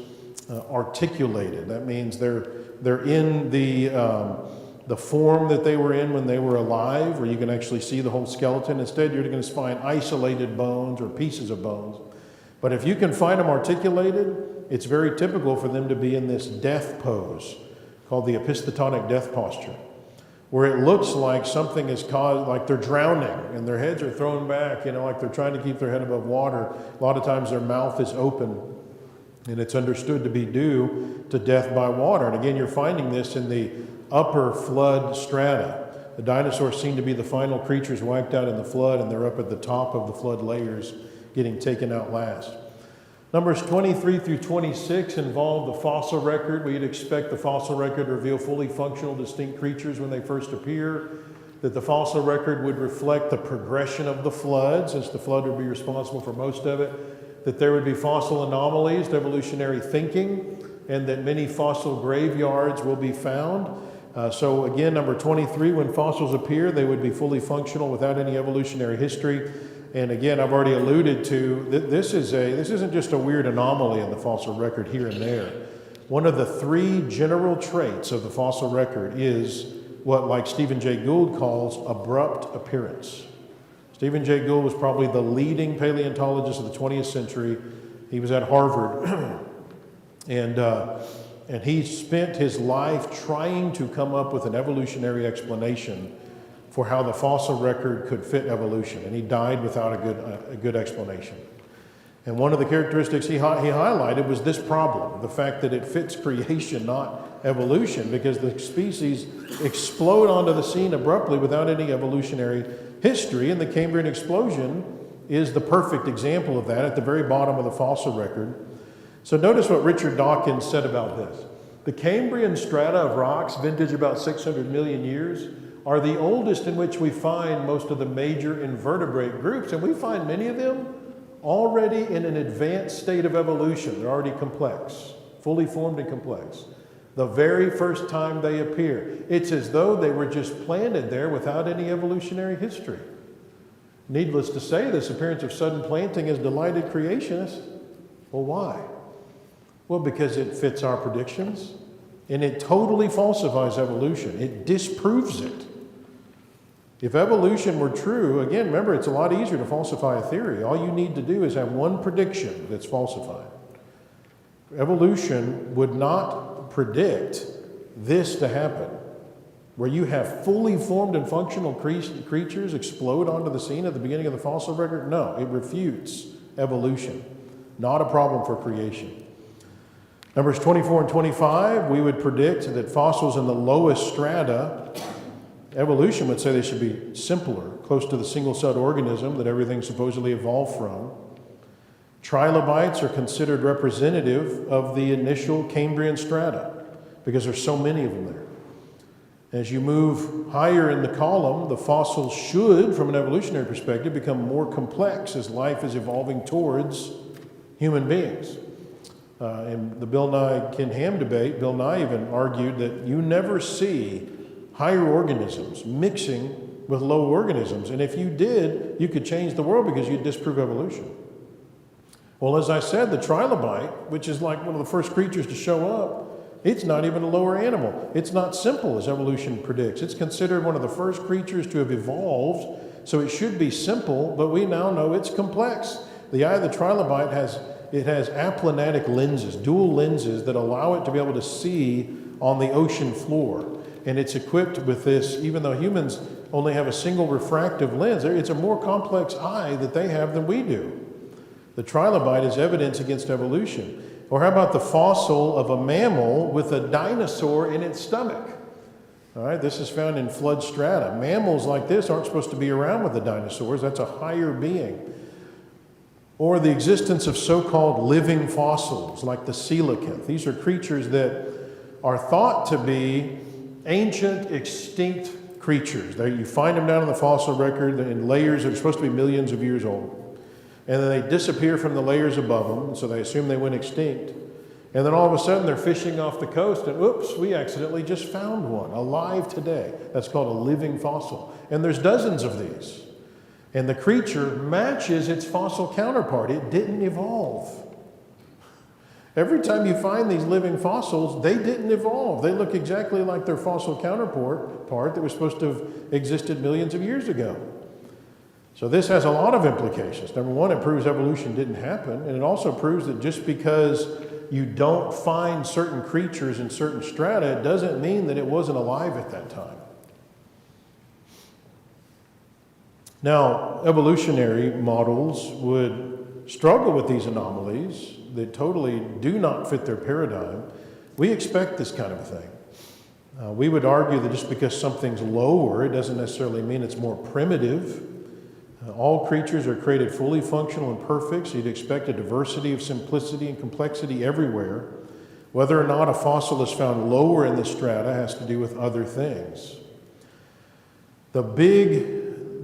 articulated. That means they're in the form that they were in when they were alive, where you can actually see the whole skeleton. Instead, you're going to find isolated bones or pieces of bones. But if you can find them articulated, it's very typical for them to be in this death pose called the epistotonic death posture, where it looks like something is caused, like they're drowning and their heads are thrown back, like they're trying to keep their head above water. A lot of times their mouth is open, and it's understood to be due to death by water. And again, you're finding this in the upper flood strata. The dinosaurs seem to be the final creatures wiped out in the flood, and they're up at the top of the flood layers getting taken out last. Numbers 23 through 26 involve the fossil record. We'd expect the fossil record to reveal fully functional, distinct creatures when they first appear, that the fossil record would reflect the progression of the flood, since the flood would be responsible for most of it, that there would be fossil anomalies to evolutionary thinking, and that many fossil graveyards will be found. So again, number 23, when fossils appear, they would be fully functional without any evolutionary history. And again, I've already alluded to, this isn't just a weird anomaly in the fossil record here and there. One of the three general traits of the fossil record is what, like Stephen Jay Gould calls, abrupt appearance. Stephen Jay Gould was probably the leading paleontologist of the 20th century. He was at Harvard, and he spent his life trying to come up with an evolutionary explanation for how the fossil record could fit evolution, and he died without a good explanation. And one of the characteristics he highlighted was this problem, the fact that it fits creation, not evolution, because the species explode onto the scene abruptly without any evolutionary history, and the Cambrian explosion is the perfect example of that at the very bottom of the fossil record. So notice what Richard Dawkins said about this. The Cambrian strata of rocks, vintage about 600 million years, are the oldest in which we find most of the major invertebrate groups, and we find many of them already in an advanced state of evolution. They're already complex, fully formed and complex. The very first time they appear, it's as though they were just planted there without any evolutionary history. Needless to say, this appearance of sudden planting has delighted creationists. Well, why? Well, because it fits our predictions, and it totally falsifies evolution. It disproves it. If evolution were true, again, remember, it's a lot easier to falsify a theory. All you need to do is have one prediction that's falsified. Evolution would not predict this to happen, where you have fully formed and functional creatures explode onto the scene at the beginning of the fossil record. No, it refutes evolution. Not a problem for creation. Numbers 24 and 25, we would predict that fossils in the lowest strata, evolution would say they should be simpler, close to the single-celled organism that everything supposedly evolved from. Trilobites are considered representative of the initial Cambrian strata because there's so many of them there. As you move higher in the column, the fossils should, from an evolutionary perspective, become more complex as life is evolving towards human beings. In the Bill Nye Ken Ham debate, Bill Nye even argued that you never see higher organisms mixing with low organisms. And if you did, you could change the world because you'd disprove evolution. Well, as I said, the trilobite, which is like one of the first creatures to show up, it's not even a lower animal. It's not simple as evolution predicts. It's considered one of the first creatures to have evolved, so it should be simple, but we now know it's complex. The eye of the trilobite has aplanatic lenses, dual lenses that allow it to be able to see on the ocean floor. And it's equipped with this, even though humans only have a single refractive lens, it's a more complex eye that they have than we do. The trilobite is evidence against evolution. Or how about the fossil of a mammal with a dinosaur in its stomach? All right, this is found in flood strata. Mammals like this aren't supposed to be around with the dinosaurs. That's a higher being. Or the existence of so-called living fossils like the coelacanth. These are creatures that are thought to be ancient, extinct creatures. You find them down in the fossil record in layers that are supposed to be millions of years old. And then they disappear from the layers above them, so they assume they went extinct. And then all of a sudden they're fishing off the coast, and oops, we accidentally just found one, alive today. That's called a living fossil. And there's dozens of these. And the creature matches its fossil counterpart. It didn't evolve. Every time you find these living fossils, they didn't evolve. They look exactly like their fossil counterpart that was supposed to have existed millions of years ago. So this has a lot of implications. Number one, it proves evolution didn't happen, and it also proves that just because you don't find certain creatures in certain strata, it doesn't mean that it wasn't alive at that time. Now, evolutionary models would struggle with these anomalies that totally do not fit their paradigm. We expect this kind of a thing. We would argue that just because something's lower, it doesn't necessarily mean it's more primitive. All creatures are created fully functional and perfect, so you'd expect a diversity of simplicity and complexity everywhere. Whether or not a fossil is found lower in the strata has to do with other things. The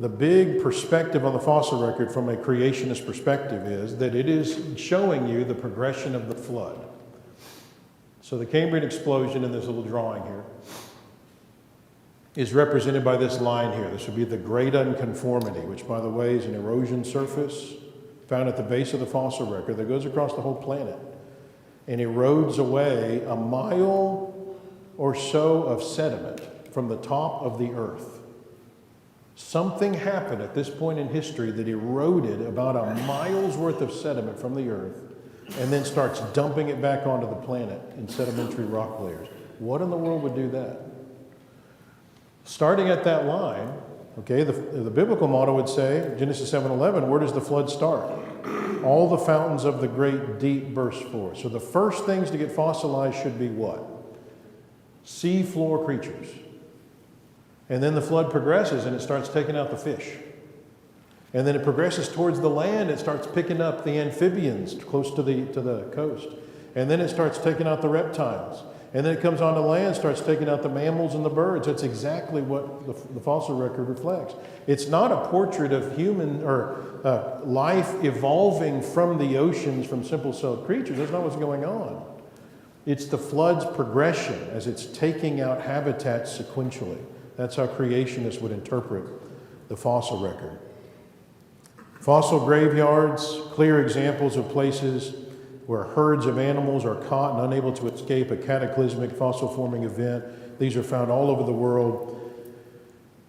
big perspective on the fossil record from a creationist perspective is that it is showing you the progression of the flood. So the Cambrian explosion in this little drawing here is represented by this line here. This would be the Great Unconformity, which, by the way, is an erosion surface found at the base of the fossil record that goes across the whole planet and erodes away a mile or so of sediment from the top of the earth. Something happened at this point in history that eroded about a mile's worth of sediment from the earth and then starts dumping it back onto the planet in sedimentary rock layers. What in the world would do that? Starting at that line, okay, the biblical model would say, Genesis 7:11, where does the flood start? All the fountains of the great deep burst forth. So the first things to get fossilized should be what? Sea floor creatures. And then the flood progresses and it starts taking out the fish. And then it progresses towards the land, it starts picking up the amphibians close to the coast. And then it starts taking out the reptiles. And then it comes onto land, starts taking out the mammals and the birds. That's exactly what the fossil record reflects. It's not a portrait of human or life evolving from the oceans from simple-celled creatures. That's not what's going on. It's the flood's progression as it's taking out habitats sequentially. That's how creationists would interpret the fossil record. Fossil graveyards, clear examples of places where herds of animals are caught and unable to escape a cataclysmic fossil-forming event. These are found all over the world.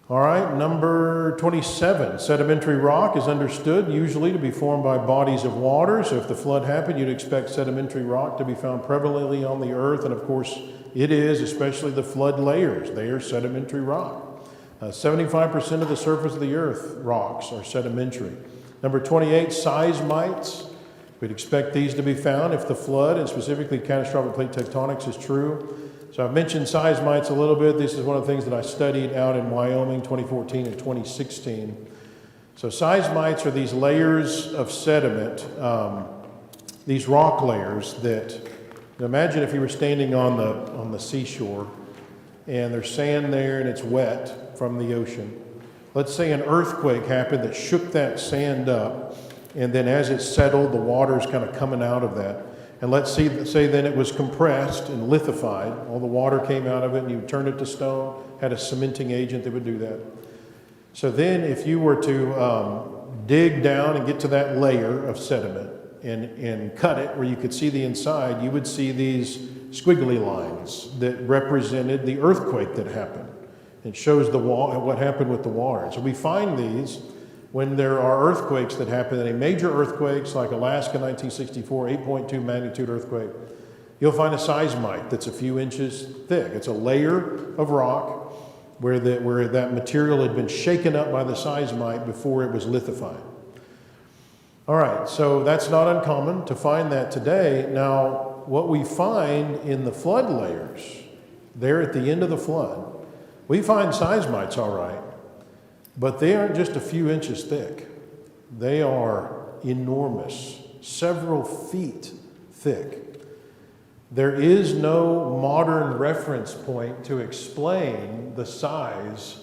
All right, number 27. Sedimentary rock is understood usually to be formed by bodies of water. So if the flood happened, you'd expect sedimentary rock to be found prevalently on the earth. And of course, it is, especially the flood layers. They are sedimentary rock. 75% of the surface of the earth rocks are sedimentary. Number 28, seismites. We'd expect these to be found if the flood, and specifically catastrophic plate tectonics, is true. So I've mentioned seismites a little bit. This is one of the things that I studied out in Wyoming 2014 and 2016. So seismites are these layers of sediment, these rock layers that, imagine if you were standing on the seashore and there's sand there and it's wet from the ocean. Let's say an earthquake happened that shook that sand up, and then as it settled, the water's kind of coming out of that. And let's say then it was compressed and lithified. All the water came out of it, and you turned it to stone, had a cementing agent that would do that. So then if you were to dig down and get to that layer of sediment and cut it where you could see the inside, you would see these squiggly lines that represented the earthquake that happened. It shows what happened with the water. So we find these when there are earthquakes that happen, any major earthquakes like Alaska 1964, 8.2 magnitude earthquake, you'll find a seismite that's a few inches thick. It's a layer of rock where that material had been shaken up by the seismite before it was lithified. All right, so that's not uncommon to find that today. Now, what we find in the flood layers, there at the end of the flood, we find seismites all right, but they aren't just a few inches thick. They are enormous, several feet thick. There is no modern reference point to explain the size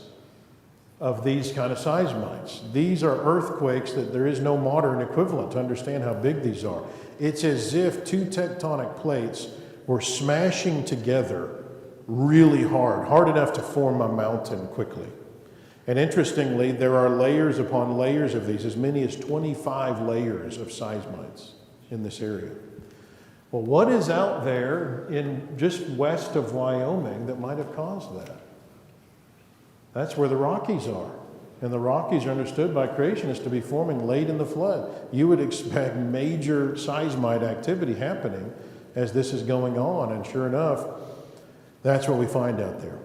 of these kind of seismites. These are earthquakes that there is no modern equivalent to understand how big these are. It's as if two tectonic plates were smashing together really hard enough to form a mountain quickly. And interestingly, there are layers upon layers of these, as many as 25 layers of seismites in this area. Well, what is out there in just west of Wyoming that might have caused that? That's where the Rockies are. And the Rockies are understood by creationists to be forming late in the flood. You would expect major seismite activity happening as this is going on. And sure enough, that's what we find out there.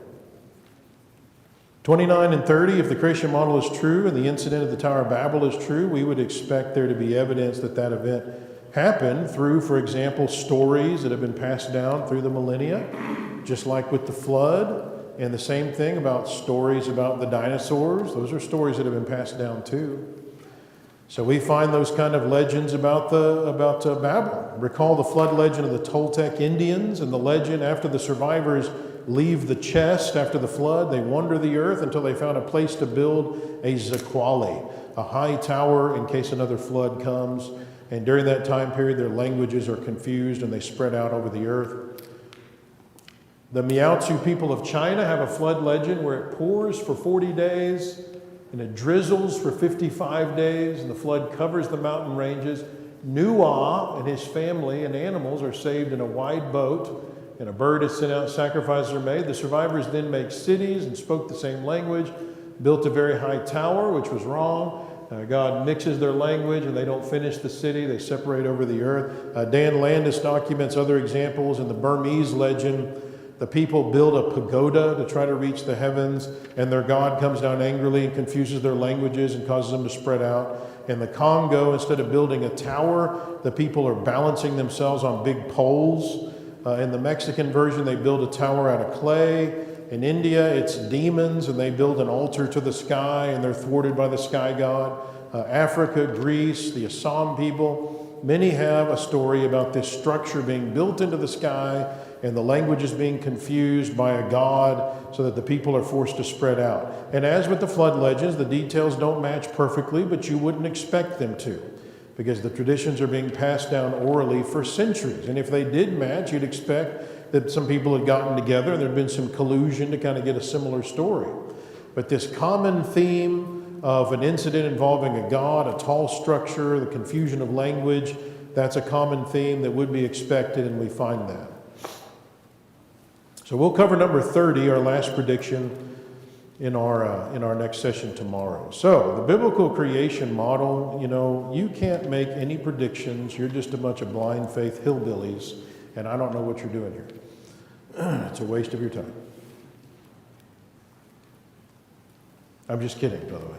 29 and 30, if the creation model is true and the incident of the Tower of Babel is true, we would expect there to be evidence that that event happened through, for example, stories that have been passed down through the millennia, just like with the flood. And the same thing about stories about the dinosaurs. Those are stories that have been passed down too. So we find those kind of legends about Babel. Recall the flood legend of the Toltec Indians and the legend after the survivors leave the chest after the flood. They wander the earth until they found a place to build a Zaquali, a high tower in case another flood comes. And during that time period, their languages are confused and they spread out over the earth. The Miaotzu people of China have a flood legend where it pours for 40 days and it drizzles for 55 days and the flood covers the mountain ranges. Nuwa and his family and animals are saved in a wide boat and a bird is sent out, sacrifices are made. The survivors then make cities and spoke the same language, built a very high tower, which was wrong. God mixes their language and they don't finish the city. They separate over the earth. Dan Landis documents other examples in the Burmese legend. The people build a pagoda to try to reach the heavens, and their God comes down angrily and confuses their languages and causes them to spread out. In the Congo, instead of building a tower, the people are balancing themselves on big poles. In the Mexican version, they build a tower out of clay. In India, it's demons, and they build an altar to the sky, and they're thwarted by the sky god. Africa, Greece, the Assam people, many have a story about this structure being built into the sky and the languages being confused by a god so that the people are forced to spread out. And as with the flood legends, the details don't match perfectly, but you wouldn't expect them to, because the traditions are being passed down orally for centuries. And if they did match, you'd expect that some people had gotten together and there'd been some collusion to kind of get a similar story. But this common theme of an incident involving a god, a tall structure, the confusion of language, that's a common theme that would be expected, and we find that. So we'll cover number 30, our last prediction, in our next session tomorrow. So the biblical creation model, you can't make any predictions. You're just a bunch of blind faith hillbillies, and I don't know what you're doing here. It's a waste of your time. I'm just kidding, by the way.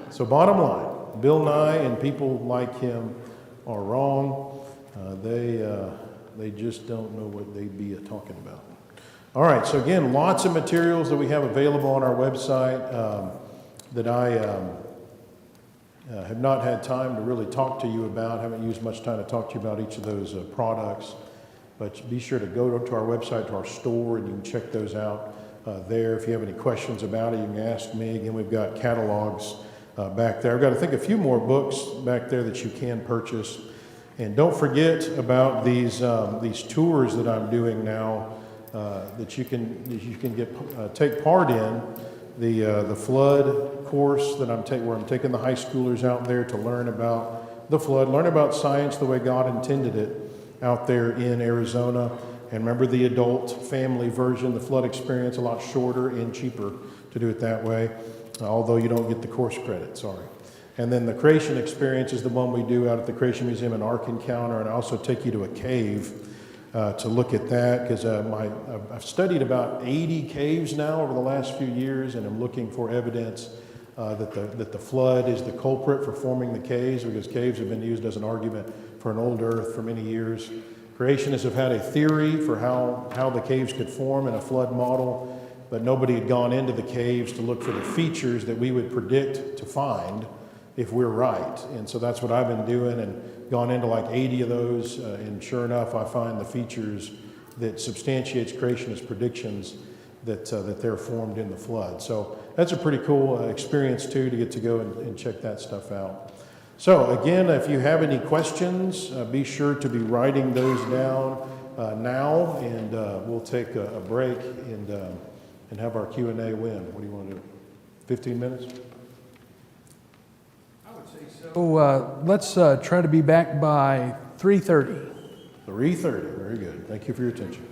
So bottom line, Bill Nye and people like him are wrong. They just don't know what they be talking about. All right, so again, lots of materials that we have available on our website that I have not had time to really talk to you about. Haven't used much time to talk to you about each of those products. But be sure to go to our website, to our store, and you can check those out there. If you have any questions about it, you can ask me. Again, we've got catalogs back there. I've got, I think, a few more books back there that you can purchase. And don't forget about these tours that I'm doing now that you can take part in. The flood course that where I'm taking the high schoolers out there to learn about the flood, learn about science the way God intended it out there in Arizona. And remember the adult family version, the flood experience, a lot shorter and cheaper to do it that way, although you don't get the course credit, sorry. And then the creation experience is the one we do out at the Creation Museum in Ark Encounter, and I also take you to a cave to look at that, because I've studied about 80 caves now over the last few years, and I'm looking for evidence that the flood is the culprit for forming the caves, because caves have been used as an argument for an old earth for many years. Creationists have had a theory for how the caves could form in a flood model, but nobody had gone into the caves to look for the features that we would predict to find if we're right. And so that's what I've been doing and gone into like 80 of those. And sure enough, I find the features that substantiates creationist predictions that they're formed in the flood. So that's a pretty cool experience too, to get to go and check that stuff out. So again, if you have any questions, be sure to be writing those down now, and we'll take a break and have our Q&A when. What do you want to do? 15 minutes? So let's try to be back by 3:30. 3:30, very good. Thank you for your attention.